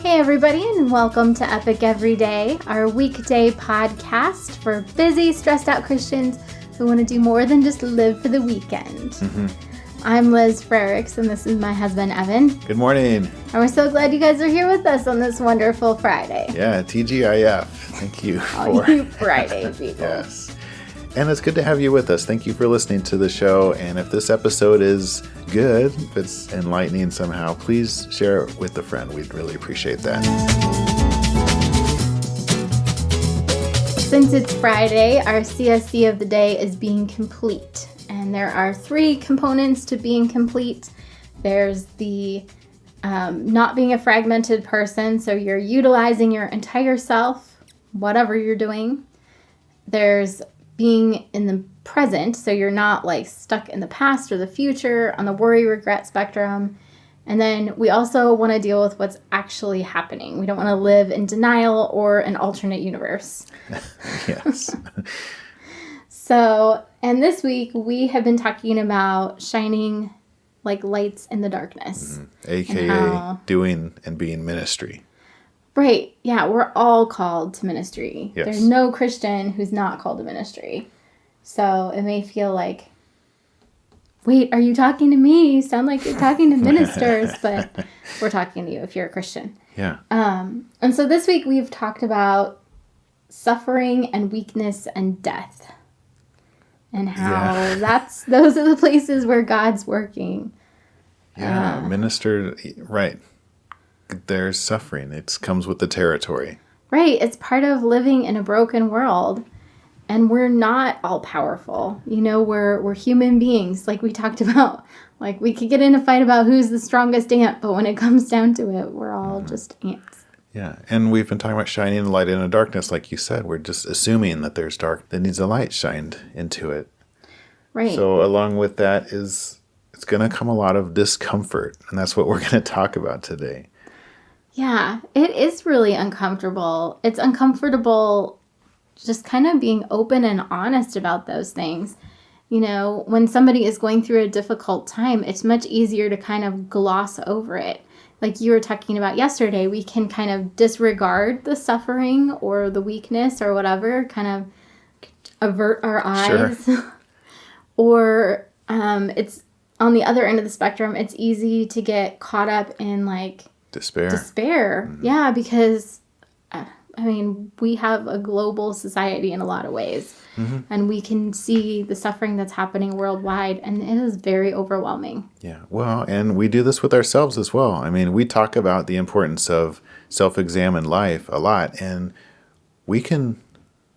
Hey everybody, and welcome to Epic Everyday, our weekday podcast for busy, stressed out Christians who want to do more than just live for the weekend. I'm Liz Frericks, and this is my husband, Evan. Good morning. And we're so glad you guys are here with us on this wonderful Friday. Yeah, TGIF. Thank you All you Friday people. Yes. And it's good to have you with us. Thank you for listening to the show. And if this episode is good, if it's enlightening somehow, please share it with a friend. We'd really appreciate that. Since it's Friday, our CSC of the day is being complete. And there are 3 components to being complete. There's the not being a fragmented person, so you're utilizing your entire self, whatever you're doing. There's being in the present, so you're not like stuck in the past or the future on the worry regret spectrum. And then we also want to deal with what's actually happening. We don't want to live in denial or an alternate universe. Yes. So, and this week we have been talking about shining like lights in the darkness. AKA doing and being ministry. Right. Yeah, we're all called to ministry. Yes. There's no Christian who's not called to ministry. So it may feel like, wait, are you talking to me? You sound like you're talking to ministers, but we're talking to you if you're a Christian. Yeah. And so this week we've talked about suffering and weakness and death. And how those are the places where God's working. Yeah, minister, right. There's suffering. It comes with the territory. Right. It's part of living in a broken world. And we're not all powerful. You know, we're human beings. Like we talked about, like we could get in a fight about who's the strongest ant, but when it comes down to it, we're all just ants. Yeah. And we've been talking about shining the light in the darkness. Like you said, we're just assuming that there's dark that needs a light shined into it. Right. So along with that it's going to come a lot of discomfort. And that's what we're going to talk about today. Yeah, it is really uncomfortable. It's uncomfortable just kind of being open and honest about those things. You know, when somebody is going through a difficult time, it's much easier to kind of gloss over it. Like you were talking about yesterday, we can kind of disregard the suffering or the weakness or whatever, kind of avert our eyes. Sure. Or it's on the other end of the spectrum, it's easy to get caught up in like despair. Mm-hmm. Yeah, because we have a global society in a lot of ways. Mm-hmm. And we can see the suffering that's happening worldwide, and it is very overwhelming. Yeah, well, and we do this with ourselves as well. I mean, we talk about the importance of self-examined life a lot, and we can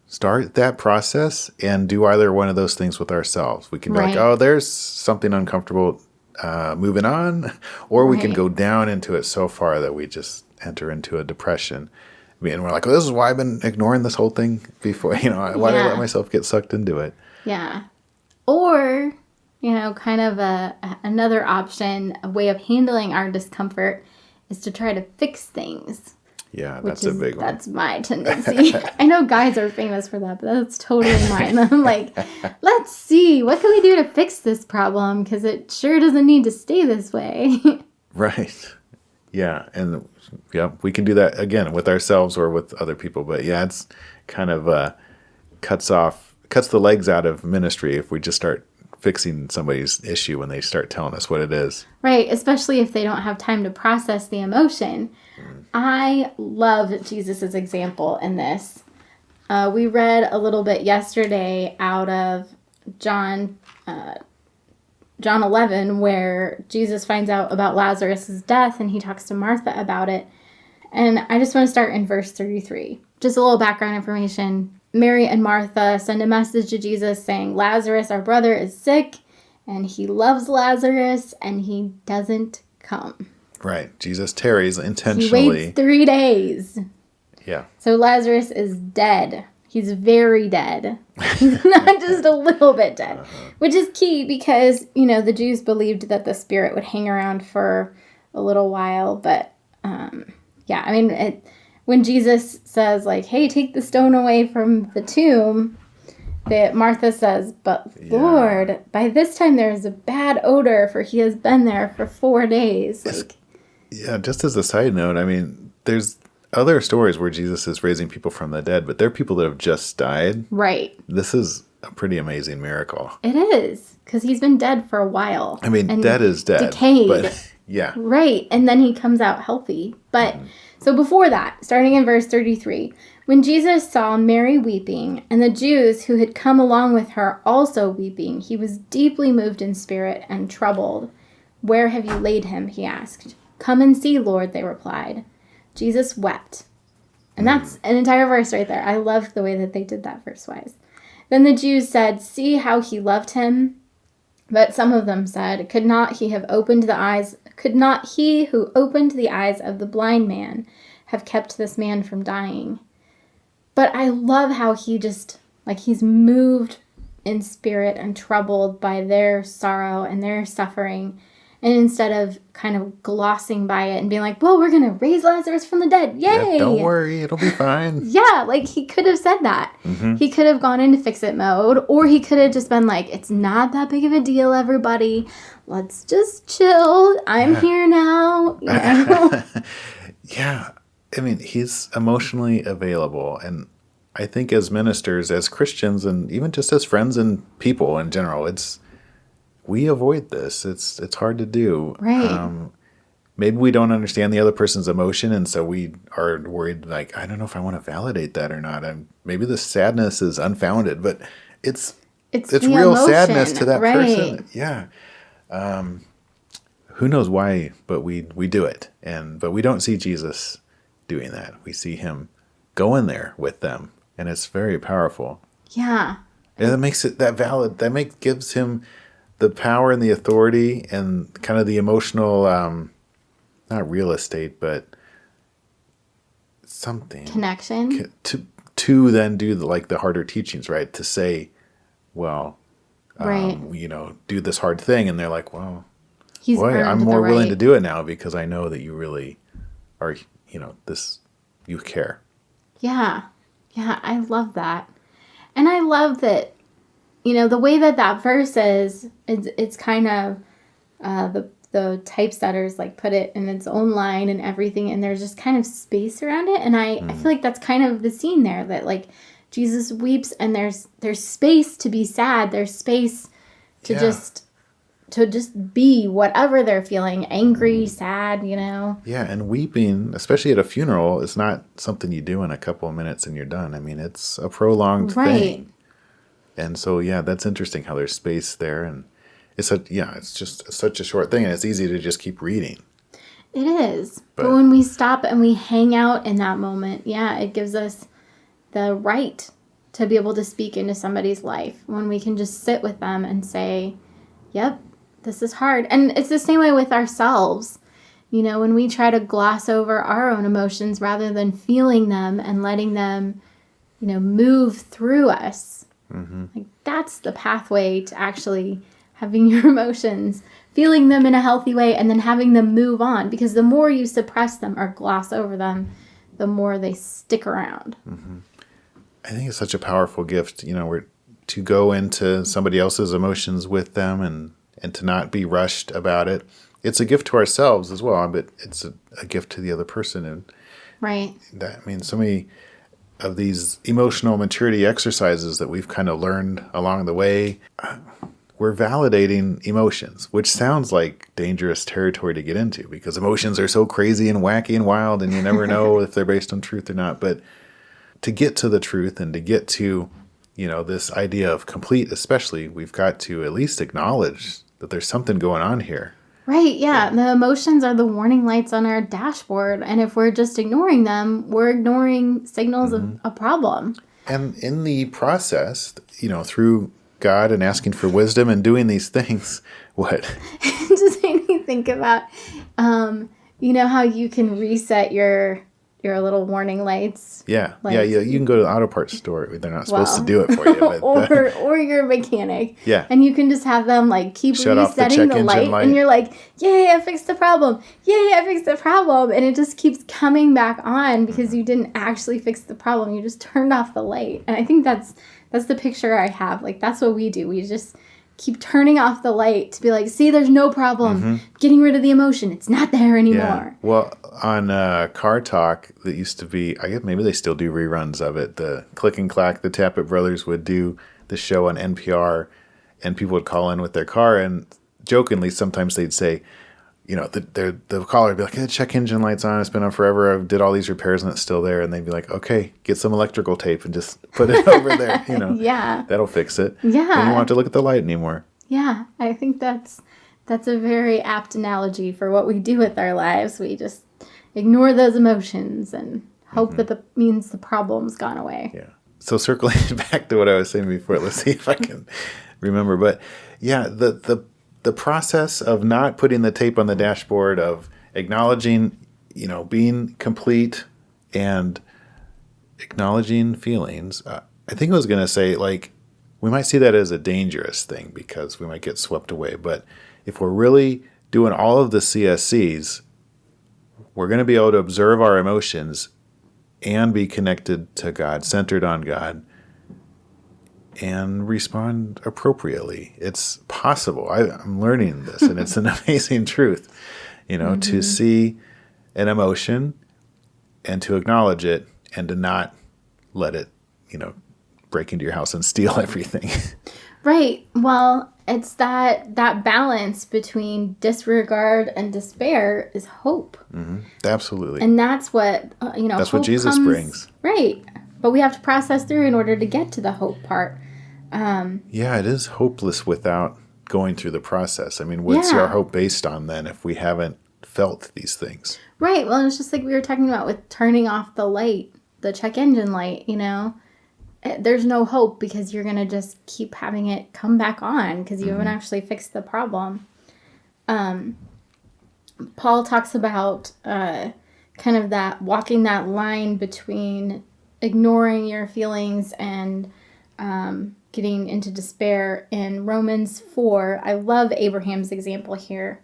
start that process and do either one of those things with ourselves. We can be like, oh, there's something uncomfortable, moving on, or we can go down into it so far that we just enter into a depression. And we're like, this is why I've been ignoring this whole thing before. You know, why did I let myself get sucked into it? Yeah. Or, you know, kind of another option, a way of handling our discomfort is to try to fix things. Yeah, that's a big one. That's my tendency. I know guys are famous for that, but that's totally mine. I'm like, let's see, what can we do to fix this problem? Because it sure doesn't need to stay this way. Right. Yeah, and we can do that again with ourselves or with other people. But yeah, it's kind of cuts the legs out of ministry if we just start fixing somebody's issue when they start telling us what it is. Right, especially if they don't have time to process the emotion. I love Jesus' example in this. We read a little bit yesterday out of John 11, where Jesus finds out about Lazarus' death, and he talks to Martha about it. And I just want to start in verse 33. Just a little background information. Mary and Martha send a message to Jesus saying, Lazarus, our brother, is sick, and he loves Lazarus, and he doesn't come. Right. Jesus tarries intentionally. He waits 3 days. Yeah. So Lazarus is dead. He's very dead. He's not just a little bit dead, which is key because, you know, the Jews believed that the spirit would hang around for a little while. But, when Jesus says, like, hey, take the stone away from the tomb, that Martha says, but Lord, by this time there is a bad odor, for he has been there for 4 days. Yeah, just as a side note, I mean, there's other stories where Jesus is raising people from the dead, but they're people that have just died. Right. This is a pretty amazing miracle. It is, because he's been dead for a while. I mean, and dead is dead. Decayed. But, yeah. Right. And then he comes out healthy. But so before that, starting in verse 33, when Jesus saw Mary weeping and the Jews who had come along with her also weeping, he was deeply moved in spirit and troubled. "Where have you laid him?" he asked. "Come and see, Lord," they replied. Jesus wept. And that's an entire verse right there. I love the way that they did that verse-wise. Then the Jews said, "See how he loved him?" But some of them said, Could not he who opened the eyes of the blind man have kept this man from dying? But I love how he just, he's moved in spirit and troubled by their sorrow and their suffering. And instead of kind of glossing by it and being like, well, we're going to raise Lazarus from the dead. Yay! Yeah, don't worry, it'll be fine. Yeah, he could have said that. Mm-hmm. He could have gone into fix-it mode, or he could have just been like, it's not that big of a deal, everybody. Let's just chill. I'm here now. You know? Yeah. I mean, he's emotionally available. And I think as ministers, as Christians, and even just as friends and people in general, we avoid this. It's hard to do. Right. Maybe we don't understand the other person's emotion, and so we are worried, I don't know if I want to validate that or not. Maybe the sadness is unfounded, but it's real emotion, sadness to that person. Yeah. Who knows why, but we do it. But we don't see Jesus doing that. We see him going there with them, and it's very powerful. Yeah. And that makes it that valid. Gives him the power and the authority and kind of the emotional, not real estate, but something. Connection. To then do the harder teachings, right? To say, well, right. Do this hard thing. And they're like, well, I'm more willing to do it now because I know that you really are, you care. Yeah. Yeah, I love that. And I love that, the way that verse is, it's kind of the typesetters put it in its own line and everything, and there's just kind of space around it. And I feel like that's kind of the scene there, that Jesus weeps and there's space to be sad. There's space to just be whatever they're feeling, angry, sad, Yeah, and weeping, especially at a funeral, is not something you do in a couple of minutes and you're done. I mean, it's a prolonged thing. And so, that's interesting how there's space there. And it's just such a short thing, and it's easy to just keep reading. It is. But when we stop and we hang out in that moment, it gives us the right to be able to speak into somebody's life when we can just sit with them and say, yep, this is hard. And it's the same way with ourselves. When we try to gloss over our own emotions rather than feeling them and letting them, move through us. Mm-hmm. That's the pathway to actually having your emotions, feeling them in a healthy way, and then having them move on. Because the more you suppress them or gloss over them, the more they stick around. Mm-hmm. I think it's such a powerful gift, to go into somebody else's emotions with them and to not be rushed about it. It's a gift to ourselves as well, but it's a gift to the other person. And right. So many of these emotional maturity exercises that we've kind of learned along the way, we're validating emotions, which sounds like dangerous territory to get into because emotions are so crazy and wacky and wild, and you never know if they're based on truth or not. But to get to the truth and to get to, this idea of complete, especially, we've got to at least acknowledge that there's something going on here. Right, yeah. The emotions are the warning lights on our dashboard. And if we're just ignoring them, we're ignoring signals of a problem. And in the process, through God and asking for wisdom and doing these things, what? It just made me think about, how you can reset your little warning lights. Yeah. You can go to the auto parts store. They're not supposed to do it for you. But, or your mechanic. Yeah. And you can just have them keep shut resetting the light. And you're like, yay, I fixed the problem. Yay, I fixed the problem. And it just keeps coming back on because you didn't actually fix the problem. You just turned off the light. And I think that's the picture I have. That's what we do. We just keep turning off the light to be like, see, there's no problem. Getting rid of the emotion. It's not there anymore. Yeah. Well, on Car Talk, that used to be, I guess maybe they still do reruns of it. The Click and Clack, the Tappet brothers would do the show on NPR, and people would call in with their car, and jokingly, sometimes they'd say, the caller would be like, hey, check engine light's on. It's been on forever. I did all these repairs and it's still there. And they'd be like, okay, get some electrical tape and just put it over there. Yeah. That'll fix it. Yeah. Then you won't have to look at the light anymore. Yeah. I think that's a very apt analogy for what we do with our lives. We just ignore those emotions and hope that means the problem's gone away. Yeah. So circling back to what I was saying before, let's see if I can remember. But yeah, the process of not putting the tape on the dashboard, of acknowledging, being complete and acknowledging feelings. I think I was going to say, like, we might see that as a dangerous thing because we might get swept away. But if we're really doing all of the CSCs, we're going to be able to observe our emotions and be connected to God, centered on God, and respond appropriately. It's possible. I'm learning this, and it's an amazing truth, to see an emotion and to acknowledge it and to not let it, break into your house and steal everything. Right. Well, it's that balance between disregard and despair is hope. Absolutely. And that's what, that's what Jesus brings. Right. But we have to process through in order to get to the hope part. Yeah, it is hopeless without going through the process. I mean, what's our hope based on then if we haven't felt these things? Right. Well, it's just like we were talking about with turning off the light, the check engine light, There's no hope because you're going to just keep having it come back on because you haven't actually fixed the problem. Paul talks about kind of that walking that line between ignoring your feelings and getting into despair in Romans 4. I love Abraham's example here.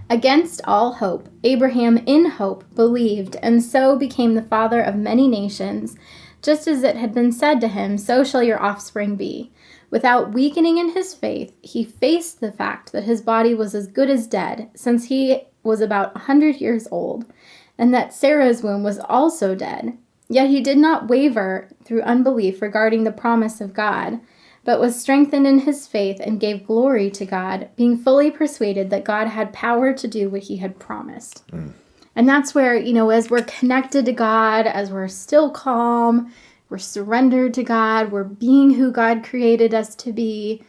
Against all hope, Abraham in hope believed, and so became the father of many nations, just as it had been said to him, so shall your offspring be. Without weakening in his faith, he faced the fact that his body was as good as dead, since he was about 100 years old, and that Sarah's womb was also dead. Yet he did not waver through unbelief regarding the promise of God, but was strengthened in his faith and gave glory to God, being fully persuaded that God had power to do what he had promised. And that's where, as we're connected to God, as we're still calm, we're surrendered to God, we're being who God created us to be,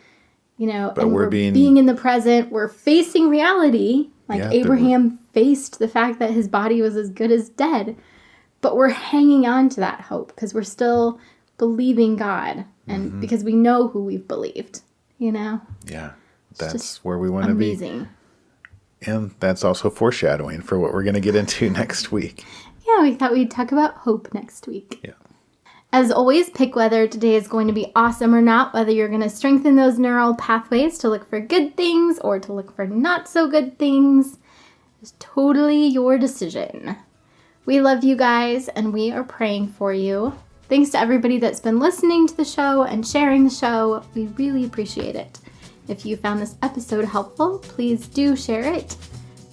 but and we're being in the present, we're facing reality, like Abraham faced the fact that his body was as good as dead. But we're hanging on to that hope because we're still believing God and because we know who we've believed, Yeah, that's where we want to be. Amazing. And that's also foreshadowing for what we're going to get into next week. Yeah, we thought we'd talk about hope next week. Yeah. As always, pick whether today is going to be awesome or not, whether you're going to strengthen those neural pathways to look for good things or to look for not so good things. It's totally your decision. We love you guys, and we are praying for you. Thanks to everybody that's been listening to the show and sharing the show. We really appreciate it. If you found this episode helpful, please do share it.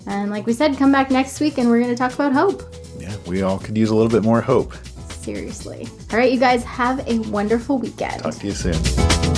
And like we said, come back next week and we're going to talk about hope. Yeah, we all could use a little bit more hope. Seriously. All right, you guys, have a wonderful weekend. Talk to you soon.